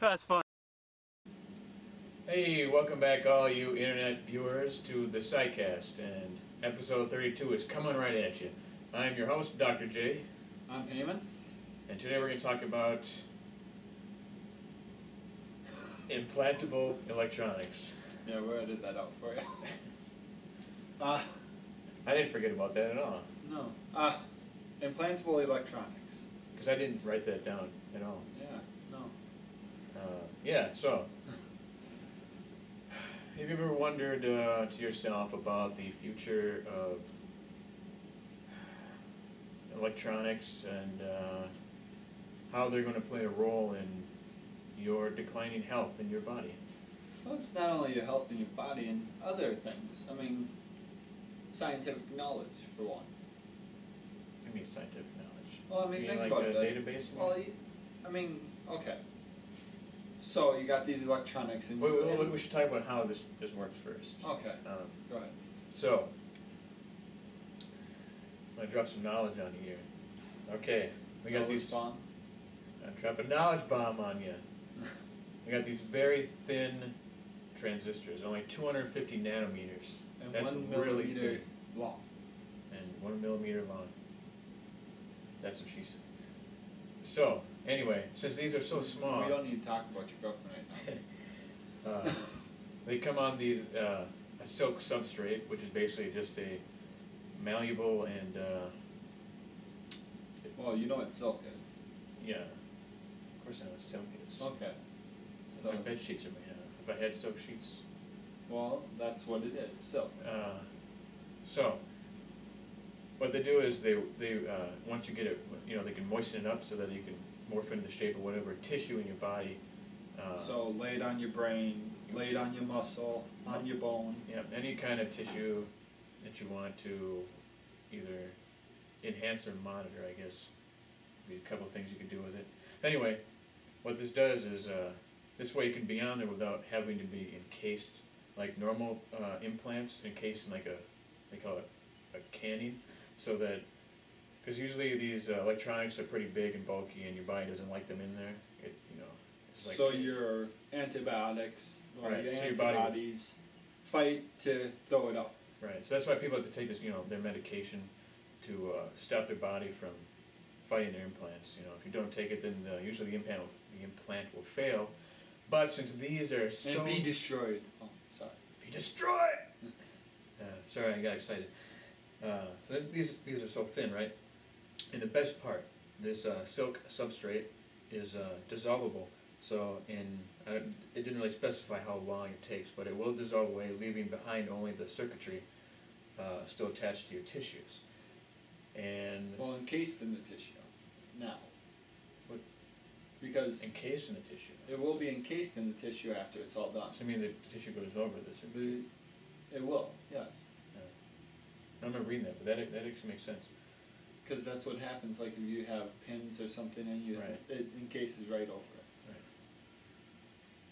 That's fun. Hey, welcome back all you internet viewers to the SciCast, and episode 32 is coming right at you. I'm your host, Dr. J. I'm Heyman. And today we're going to talk about implantable electronics. Yeah, we edited that out for you. I didn't forget about that at all. No. Implantable electronics. Because I didn't write that down at all. Yeah, no. Yeah, so have you ever wondered to yourself about the future of electronics and how they're going to play a role in your declining health in your body? Well, it's not only your health and your body and other things. I mean, scientific knowledge, for one. I mean scientific knowledge. Well, I mean, think like about a that. Database? Well, I mean, okay. So you got these electronics, and we should talk about how this works first. Okay. Go ahead. So I'm gonna drop some knowledge on you here. Okay, we got these. Bomb. I'm dropping a knowledge bomb on you. We got these very thin transistors, only 250 nanometers. And That's 1 really millimeter thin. long. And 1 millimeter long. That's what she said. So, anyway, since these are so small... We don't need to talk about your girlfriend right now. They come on these a silk substrate, which is basically just a malleable and... well, you know what silk is. Yeah. Of course I know what silk is. Okay. So, my bed sheets are made out of. If I had silk sheets... Well, that's what it is, silk. So, what they do is they once you get it, they can moisten it up so that you can morph into the shape of whatever tissue in your body. So lay it on your brain, lay it on your muscle, on your bone. Yeah, any kind of tissue that you want to either enhance or monitor, I guess. Be a couple of things you can do with it. Anyway, what this does is this way you can be on there without having to be encased like normal implants, encased in like they call it a canning. So that, because usually these electronics are pretty big and bulky, and your body doesn't like them in there. It's like so your antibiotics or right, your so antibodies fight to throw it up. Right. So that's why people have to take this, their medication to stop their body from fighting their implants. If you don't take it, then usually the implant will fail. But since these are so and be destroyed. Oh, sorry. Be destroyed. Sorry, I got excited. So these are so thin, right? And the best part, this silk substrate is dissolvable. So it didn't really specify how long it takes, but it will dissolve away, leaving behind only the circuitry still attached to your tissues. And well, encased in the tissue now. What? Because encased in the tissue. It will be encased in the tissue after it's all done. So you mean the tissue goes over the circuitry? It will, yes. I remember reading that, but that actually makes sense. Because that's what happens, like if you have pins or something and it encases right over it. Right.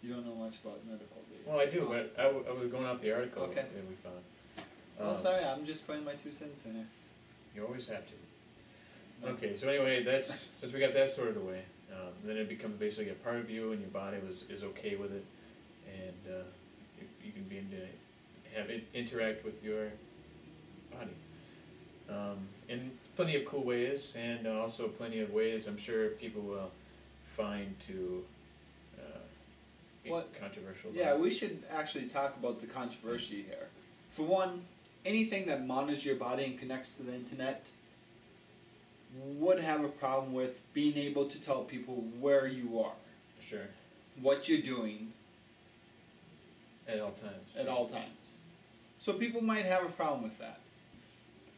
You don't know much about medical, do you? Well, I do, but I was going off the article that we found. Well, sorry, I'm just putting my 2 cents in there. You always have to. Okay, so anyway, since we got that sorted away, then it becomes basically a part of you, and your body is okay with it, and you can have it interact with your body in plenty of cool ways, and also plenty of ways I'm sure people will find to be controversial. Yeah, we should actually talk about the controversy here. For one, anything that monitors your body and connects to the internet would have a problem with being able to tell people where you are. Sure. What you're doing. At all times. At all times. So people might have a problem with that.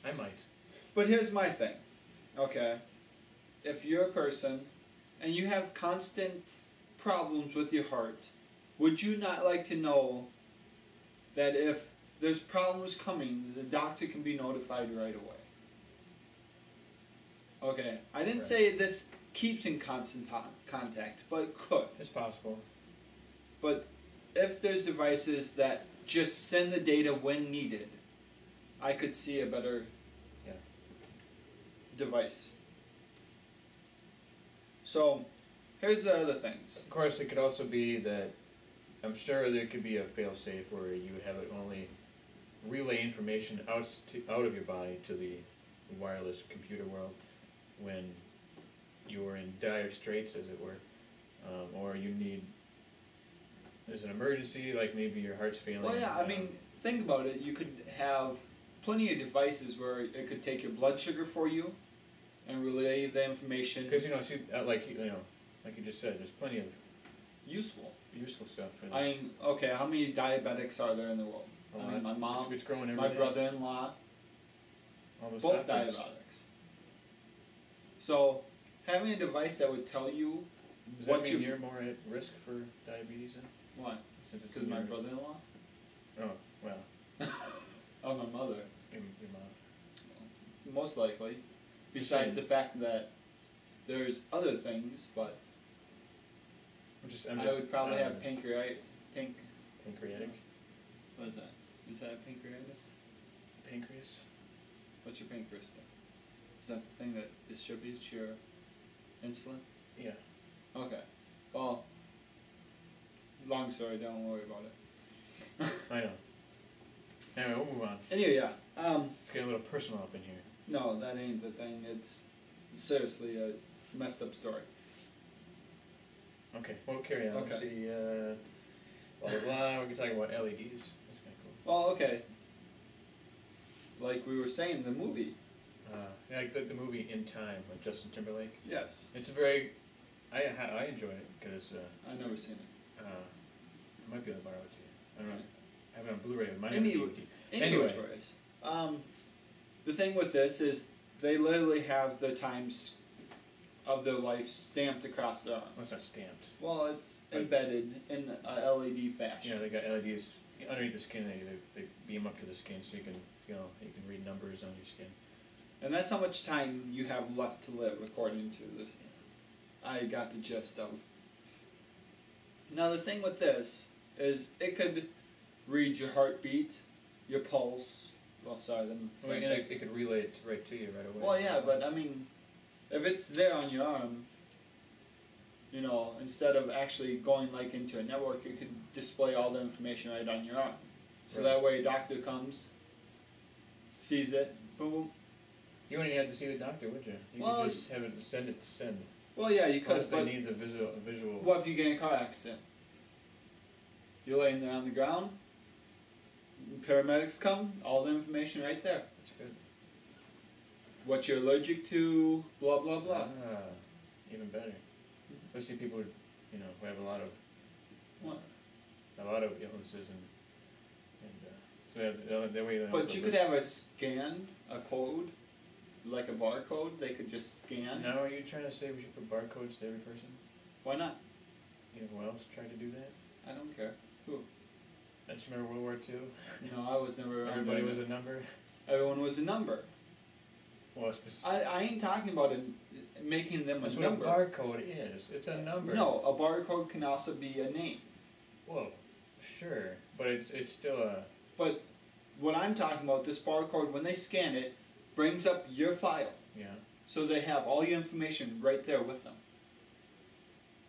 I might. But here's my thing. Okay. If you're a person and you have constant problems with your heart, would you not like to know that if there's problems coming, the doctor can be notified right away? Okay. I didn't say this keeps in constant contact, but could. It's possible. But if there's devices that just send the data when needed, I could see a better device. So, here's the other things. Of course, it could also be that I'm sure there could be a fail-safe where you have it only relay information out of your body to the wireless computer world when you're in dire straits, as it were, or you need. There's an emergency, like maybe your heart's failing. Well, yeah, I mean, think about it. You could have plenty of devices where it could take your blood sugar for you and relay the information. Because like you just said, there's plenty of useful stuff for this. I mean, okay, how many diabetics are there in the world? I mean, my mom, it's growing every my day. brother-in-law, All the both supplements. diabetics. So, having a device that would tell you Does what that mean you... you're more at risk for diabetes then? Why? Since it's Because in my your- brother-in-law? Oh, well, Oh, my mother. your mom. Most likely. Besides the fact that there's other things, but I'm I would probably have pancreatic. Pancreatic? What is that? Is that pancreatitis? Pancreas? What's your pancreas do? Is that the thing that distributes your insulin? Yeah. Okay. Well, long story, don't worry about it. I know. Anyway, we'll move on. Anyway, yeah. Let's get a little personal up in here. No, that ain't the thing. It's seriously a messed up story. Okay, we'll carry on. Okay. Let's see, blah, blah, blah. We can talk about LEDs. That's kind of cool. Well, okay. Like we were saying, the movie. Yeah, like the movie In Time with Justin Timberlake. Yes. It's a very... I enjoy it because... I've never seen it. I might be able to borrow it to you. I don't know. I have it on Blu-ray. It might Any- have a DVD. Anyway, Anyway. choice. The thing with this is they literally have the times of their life stamped across their arm. Well, it's not stamped. Well, it's But- embedded in a LED fashion. Yeah, they got LEDs underneath the skin. They beam up to the skin so you can read numbers on your skin. And that's how much time you have left to live, according to this. I got the gist of. Now the thing with this is it could read your heartbeat, your pulse. Well, sorry, then. Well, and it could relay it right to you right away. Well, yeah, but I mean, if it's there on your arm, instead of actually going like into a network, it could display all the information right on your arm. So Right. that way, a doctor comes, sees it, boom, boom. You wouldn't even have to see the doctor, would you? You Well, could just have it send. Well, yeah, you could, Unless they but need the visual. what if you get in a car accident? You're laying there on the ground, paramedics come, all the information right there. That's good. What you're allergic to, blah, blah, blah. Even better. Especially people who have a lot of What? illnesses and so that way they don't But have to you could list- have a scan, a code, like a barcode, they could just scan. Now, are you trying to say we should put barcodes to every person? Why not? You know who else tried to do that? I don't care. Who? Don't you remember World War II? I was never around. Everybody there. was a number. Everyone was a number. Well, I ain't talking about making them that's a what a number. barcode is. It's a number. No, a barcode can also be a name. Well, sure, but it's still a. But what I'm talking about, this barcode, when they scan it, brings up your file. Yeah. So they have all your information right there with them.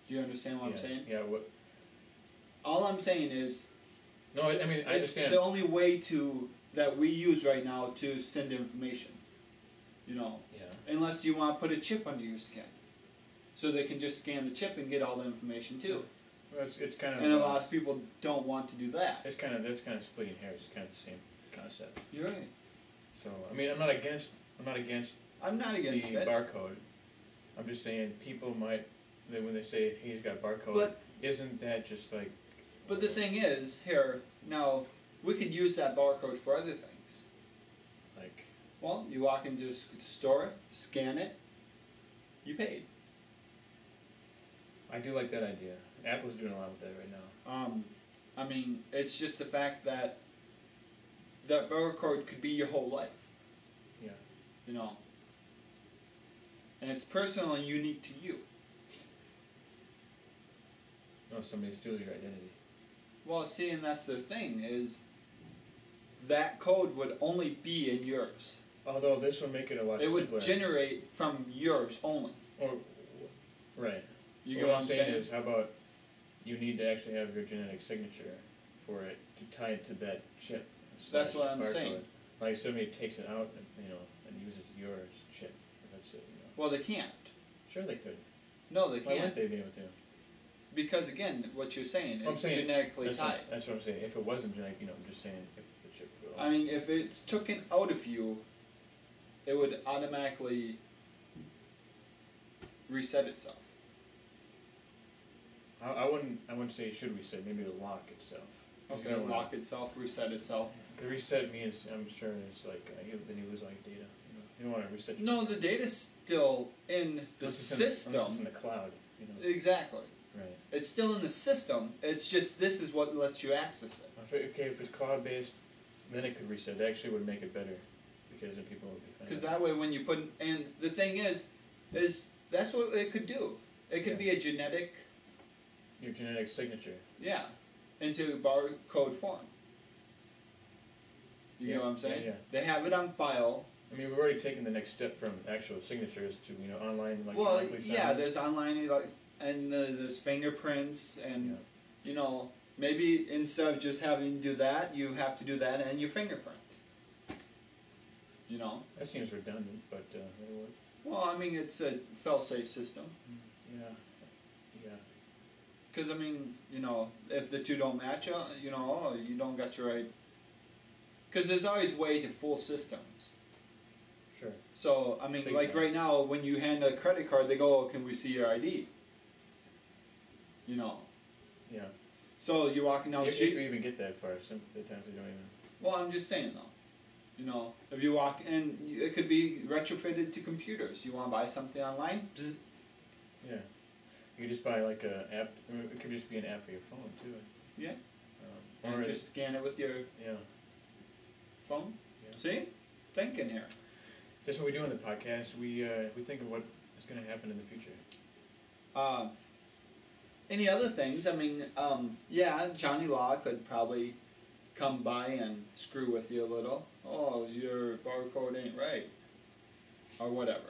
Do you understand what I'm saying? Yeah. What? All I'm saying is, No, I mean I it's understand. the only way that we use right now to send information. Yeah. Unless you want to put a chip under your skin, so they can just scan the chip and get all the information too. Well, it's kind of. And a lot of people don't want to do that. That's kind of splitting hairs. It's kind of the same concept. You're right. So I mean, I'm not against I'm not against the it. barcode. I'm just saying people might when they say he's got barcode, But isn't that just like? But the thing is, here, now, we could use that barcode for other things. Like. Well, you walk into a store, scan it, you paid. I do like that idea. Apple's doing a lot with that right now. I mean, it's just the fact that that barcode could be your whole life. Yeah. And it's personal and unique to you. No, somebody steals your identity. Well, see, and that's the thing, is that code would only be in yours. Although this would make it a lot It simpler. would generate from yours only. Or, right. You What get what I'm I'm saying saying? is, how about you need to actually have your genetic signature for it to tie it to that chip. That's what I'm barcode. saying. Like somebody takes it out, and, and uses your chip. That's it. Well, they can't. Sure, they could. No, they Why can't. wouldn't they be able to? Because again, what you're saying, I'm it's saying, genetically that's tied. that's what I'm saying. If it wasn't genetic, I'm just saying if the chip. I mean, if it's taken out of you, it would automatically reset itself. I wouldn't say it should reset. Maybe it'll lock itself. 'Cause Okay, you don't lock itself, reset itself. Because reset means, I'm sure it's like then you lose like data. You don't want to reset. No, the data's still in the system. Unless it's in the cloud. Exactly. Right. It's still in the system. It's just this is what lets you access it. If it's cloud based, then it could reset. That actually would make it better, because then people would be fine. Because that way, when you put and the thing is that's what it could do. It could be a genetic. Your genetic signature. Yeah, into barcode form. You know what I'm saying? Yeah. They have it on file. I mean, we've already taken the next step from actual signatures to online Well, electronically signing. yeah, there's online and there's fingerprints and Yeah. Maybe instead of just having to do that, you have to do that and your fingerprint. That seems redundant, but it'll work. Well, I mean, it's a fail-safe system. Yeah. Yeah. Because, I mean, if the two don't match, you don't got your right. Because there's always way to fool systems. Sure. So, I mean, Big like time. right now, when you hand a credit card, they go, "Oh, can we see your ID?" Yeah. So you're walking down the If street. you even get that far, some the times they don't even. Well, I'm just saying though. If you walk and it could be retrofitted to computers. You want to buy something online? Bzz. Yeah. You could just buy like a app. I mean, it could just be an app for your phone too. Yeah. Or And just scan it with your yeah. phone. Yeah. See, thinking here. Just when we do on the podcast, we think of what is going to happen in the future. Any other things? I mean, Johnny Law could probably come by and screw with you a little. Oh, your barcode ain't right, or whatever.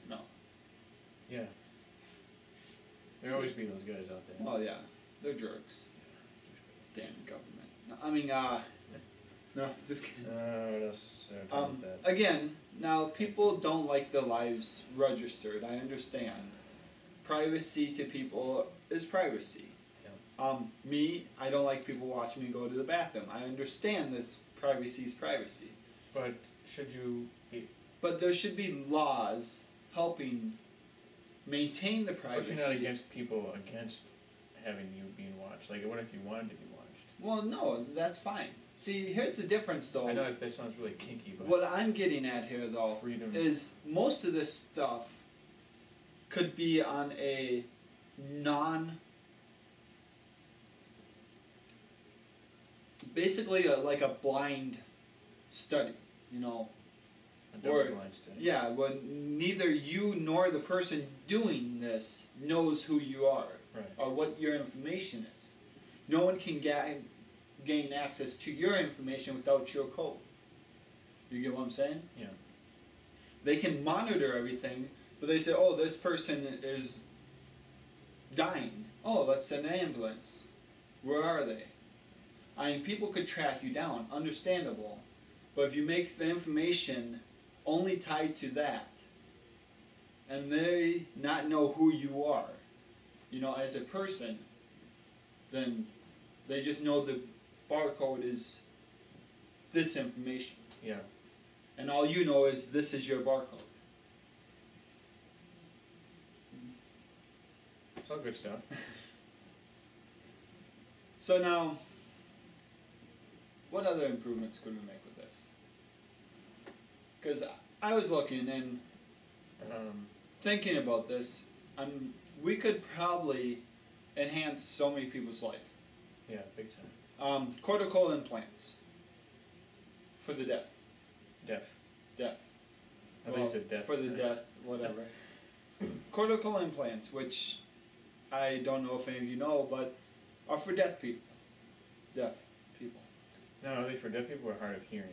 No. Yeah. There'll always be those guys out there. Well, yeah, they're jerks. Damn government. No, I mean, no, just kidding. What else? With that? Again, now people don't like their lives registered. I understand. Privacy to people is privacy. Yeah. Me, I don't like people watching me go to the bathroom. I understand this privacy is privacy. But should you be? But there should be laws helping maintain the privacy. But you're not against people against having you being watched. Like, what if you wanted to be watched? Well, no, that's fine. See, here's the difference, though. I know that sounds really kinky, but What I'm getting at here, though, freedom is most of this stuff could be on a basically like a blind study, a or- double-blind study. Yeah, when neither you nor the person doing this knows who you are Right. or what your information is. No one can gain access to your information without your code. You get what I'm saying? Yeah. They can monitor everything, but they say, "Oh, this person is dying. Oh, let's send an ambulance. Where are they?" I mean, people could track you down, understandable. But if you make the information only tied to that, and they not know who you are, as a person, then they just know the barcode is this information. Yeah. And all you know is this is your barcode. It's all good stuff. So now, what other improvements could we make with this? Because I was looking and thinking about this, we could probably enhance so many people's life. Yeah, big time. Cortical implants for the deaf. Deaf. I think you said deaf. For the deaf, whatever. Cortical implants, which I don't know if any of you know, but are for deaf people. Deaf people. No, are they for deaf people or hard of hearing?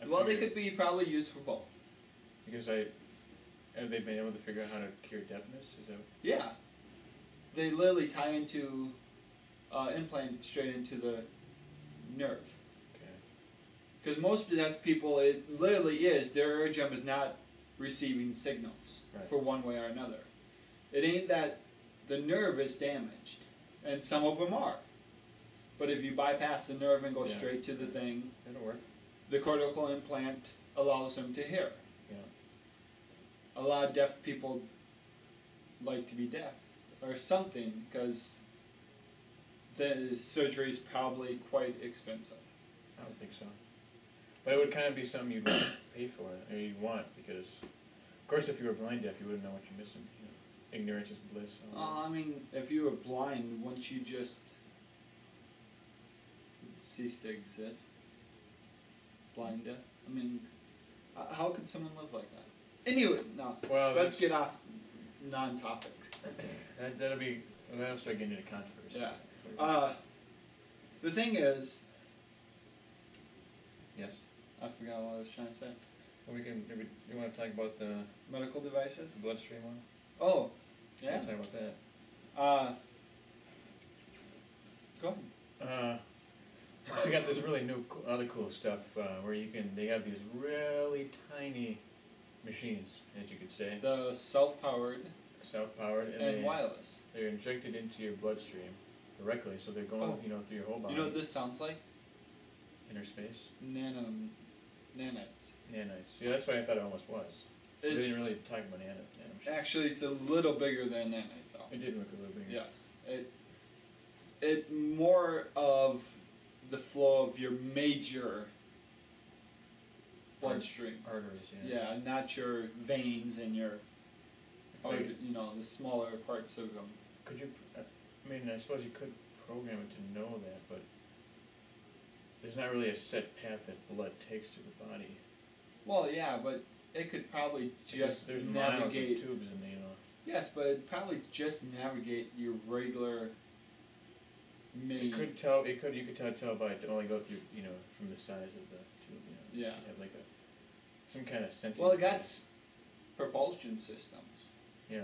Well, they could be probably used for both. Because have they been able to figure out how to cure deafness? Is that? Yeah. they literally tie into implant straight into the nerve. Okay. Because most deaf people, it literally is their eardrum is not receiving signals for one way or another. It ain't that the nerve is damaged, and some of them are. But if you bypass the nerve and go straight to the thing, it'll work. The cortical implant allows them to hear. Yeah. A lot of deaf people like to be deaf or something because the surgery is probably quite expensive. I don't think so. But it would kind of be something you'd want to pay for, or you'd want, because, of course, if you were blind deaf, you wouldn't know what you're missing. You know, ignorance is bliss. I mean, if you were blind, wouldn't you just cease to exist? Blind deaf? I mean, how could someone live like that? Anyway, no. Well, let's get off non-topics. That'll start getting into controversy. Yeah. The thing is. Yes. I forgot what I was trying to say. Well, you want to talk about the medical devices? The bloodstream one? Oh, yeah. Talk about that. Go ahead. So you got this really new, other cool stuff where they have these really tiny machines, as you could say. The self-powered. Self-powered and wireless. They're injected into your bloodstream directly, so they're going, through your whole body. You know what this sounds like? Inner space. Nanites. Nanites. Yeah, that's what I thought it almost was. They didn't really talk about nano. Actually, it's a little bigger than nanite, though. It did look a little bigger. Yes. It more of the flow of your major bloodstream. Arteries, yeah. Yeah, not your veins and your, the smaller parts of them. Could you, I suppose you could program it to know that, but there's not really a set path that blood takes to the body. Well, yeah, but it could probably just there's navigate. miles of tubes in there, Yes, but it'd probably just navigate your regular main. You could tell by it only go through, from the size of the tube, Yeah. You have like some kind of sensing. Well, it got propulsion systems. Yeah.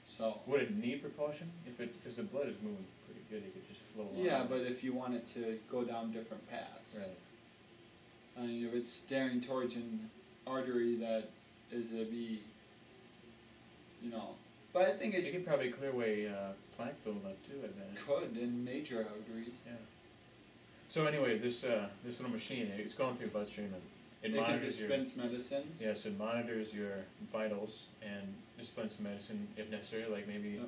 So. Would it need propulsion? Because the blood is moving pretty good, it could just flow on. Yeah, but if you want it to go down different paths. Right. I mean, if it's staring towards an artery that is a be, but I think it's. It could probably clear away plaque buildup too, I bet. Could in major arteries. Yeah. So anyway, this little machine, it's going through your bloodstream and it monitors can dispense medicines. Yes, it monitors your vitals and dispense medicine if necessary. Like maybe,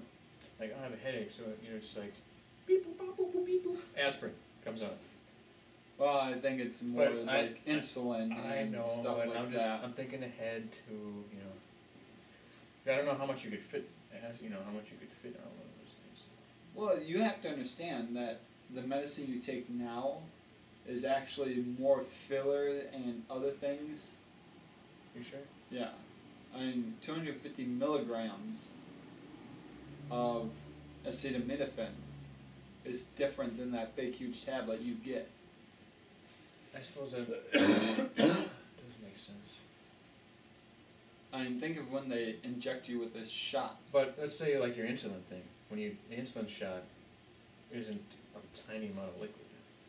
I have a headache, so just like beep boop boop boop boop beep boop. Aspirin comes out. Well, I think it's more like insulin and stuff like that. I'm thinking ahead to I don't know how much you could fit. How much you could fit on one of those things. Well, you have to understand that the medicine you take now is actually more filler and other things. You sure? Yeah. 250 milligrams of acetaminophen is different than that big, huge tablet you get. I suppose that does make sense. Think of when they inject you with this shot. But let's say like your insulin thing. The insulin shot isn't a tiny amount of liquid.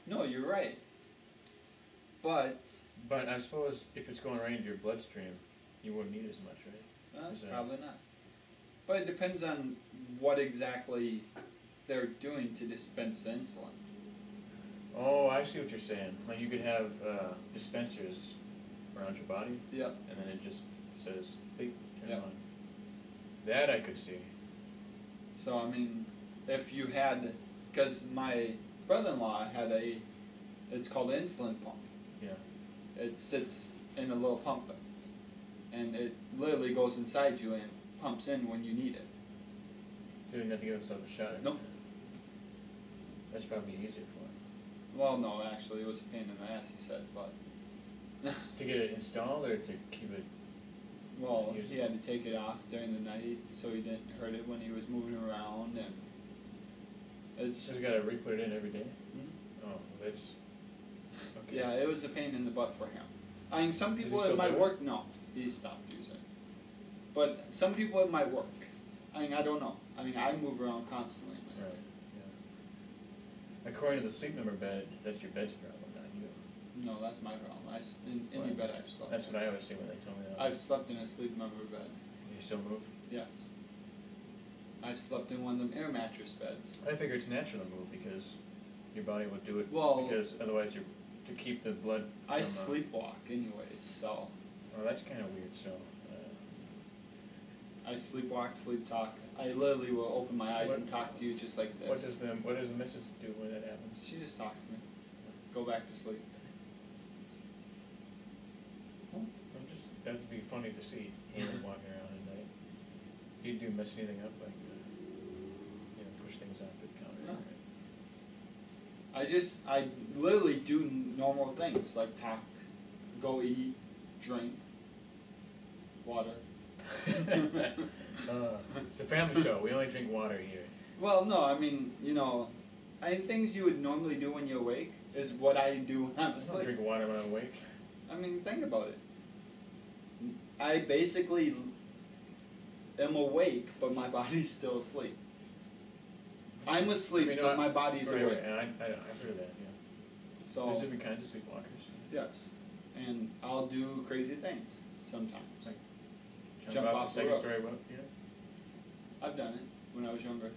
No, you're right. But I suppose if it's going right into your bloodstream, you wouldn't need as much, right? Probably not. But it depends on what exactly they're doing to dispense the insulin. Oh, I see what you're saying. Like you could have dispensers around your body. Yep. And then it just says, "Beep, turn on." That I could see. So if you had, because my brother-in-law had it's called an insulin pump. Yeah. It sits in a little pump, and it literally goes inside you and pumps in when you need it. So you didn't have to give himself a shot. Nope. That's probably easier for him. Well, no, actually, it was a pain in the ass, he said, but. To get it installed or to keep it? Well, he had to take it off during the night so he didn't hurt it when he was moving around, and it's. So you gotta re-put it in every day? Mm-hmm. Oh, that's. Okay. Yeah, it was a pain in the butt for him. Some people at my work, no, he stopped using it. But some people at my work, I don't know. I mean, I move around constantly in my sleep. Right. Yeah. According to the Sleep Number bed, that's your bed's problem, not you. No, that's my problem. In any bed I've slept. That's what I always say when they tell me that. I've slept in a Sleep Number bed. You still move? Yes. I've slept in one of them air mattress beds. I figure it's natural to move because your body will do it. Well, because otherwise you're to keep the blood. I sleepwalk anyways, so. Oh, that's kind of weird. So. I sleepwalk, sleep talk. I literally will open my eyes and talk to you just like this. What does the missus do when that happens? She just talks to me. Go back to sleep. That'd be funny to see him walking around at night. Do you mess anything up, like push things off the counter? No. Right? I literally do normal things like talk, go eat, drink, water. It's a family show. We only drink water here. Well, no, I mean, things you would normally do when you're awake is what I do when I'm asleep. I don't drink water when I'm awake. I mean, think about it. I basically am awake, but my body's still asleep. I'm asleep, but my body's awake. Right, and I've heard of that, yeah. So, there's different kinds of sleepwalkers. Yes. And I'll do crazy things sometimes. Like jump off the roof. Story, yeah. I've done it when I was younger.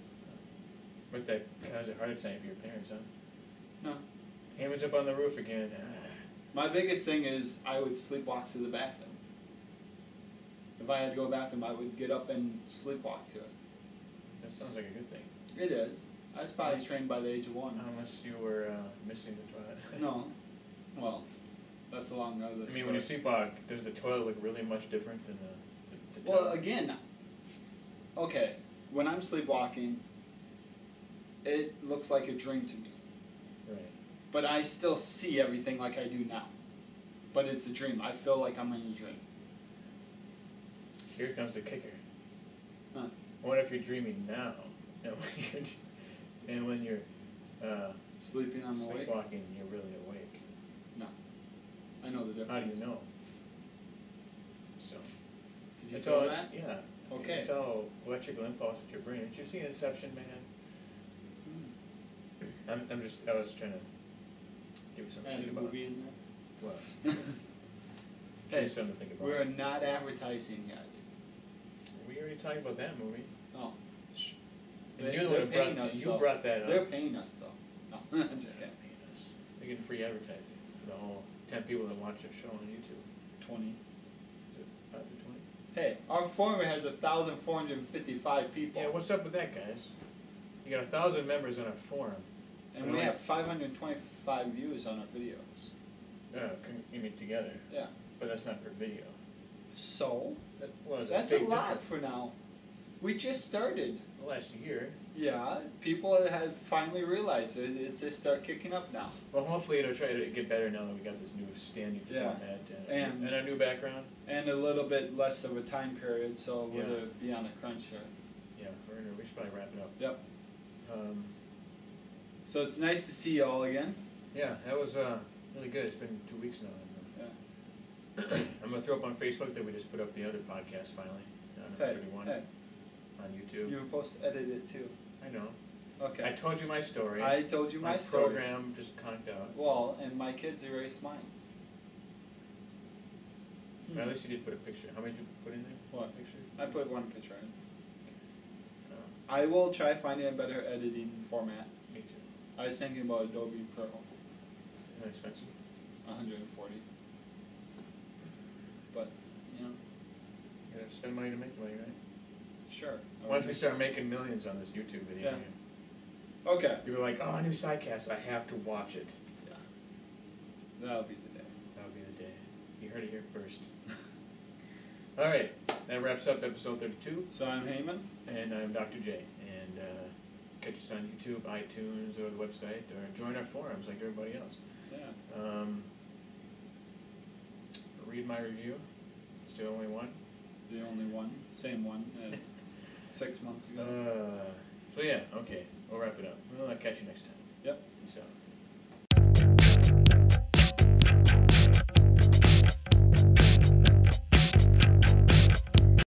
But that caused a heart attack for your parents, huh? No. Hammond's up on the roof again. My biggest thing is I would sleepwalk to the bathroom. If I had to go to the bathroom, I would get up and sleepwalk to it. That sounds like a good thing. It is. I was probably trained by the age of 1. Unless you were missing the toilet. No. Well, that's a long other story. When you sleepwalk, does the toilet look really much different than the Well, again, okay, when I'm sleepwalking, it looks like a dream to me. Right. But I still see everything like I do now. But it's a dream. I feel like I'm in a dream. Here comes the kicker. Huh. What if you're dreaming now, and when you're sleeping, I'm awake? Sleepwalking, you're really awake? No. I know the difference. How do you know? So. Did you feel that? Yeah. Okay. It's all electrical impulse with your brain. Did you see Inception, man? I was trying to give you something to Add think a about. movie in there? Well. Hey, something to think about. we're not advertising yet. We already talked about that movie. Oh. And you're paying us, you brought that up. They're paying us, though. No, I'm just kidding. Paying us. They're getting free advertising for the whole 10 people that watch our show on YouTube. 20. Is it up to 20? Hey, our forum has 1,455 people. Yeah, what's up with that, guys? You got 1,000 members on our forum. And we have 525 views on our videos. You mean together. Yeah. But that's not per video. So? That's a lot for now. We just started. Last year. Yeah, people have finally realized it. It's just start kicking up now. Well, hopefully it'll try to get better now that we got this new standing format and our new background. And a little bit less of a time period, so we're going to be on a crunch here. Yeah, we should probably wrap it up. Yep. So it's nice to see you all again. Yeah, that was really good. It's been 2 weeks now. Yeah. I'm going to throw up on Facebook that we just put up the other podcast finally. Number 31 on YouTube. You were supposed to edit it too. I know. Okay. I told you my story. I told you my story. My program just conked out. Well, and my kids erased mine. But at least you did put a picture. How many did you put in there? What? Picture? I put one picture in. I will try finding a better editing format. Me too. I was thinking about Adobe Pro. Isn't that expensive? 140. But, you gotta spend money to make money, right? Sure. Once we start making millions on this YouTube video, okay. People are like, oh, a new sidecast, I have to watch it. Yeah. That'll be the day. That'll be the day. You heard it here first. Alright, that wraps up episode 32. So I'm Heyman. And I'm Dr. J. And catch us on YouTube, iTunes, or the website, or join our forums like everybody else. Yeah. Read my review. It's the only one. The only one. Same one as 6 months ago. So yeah, okay. We'll wrap it up. We'll catch you next time. Yep. Peace out.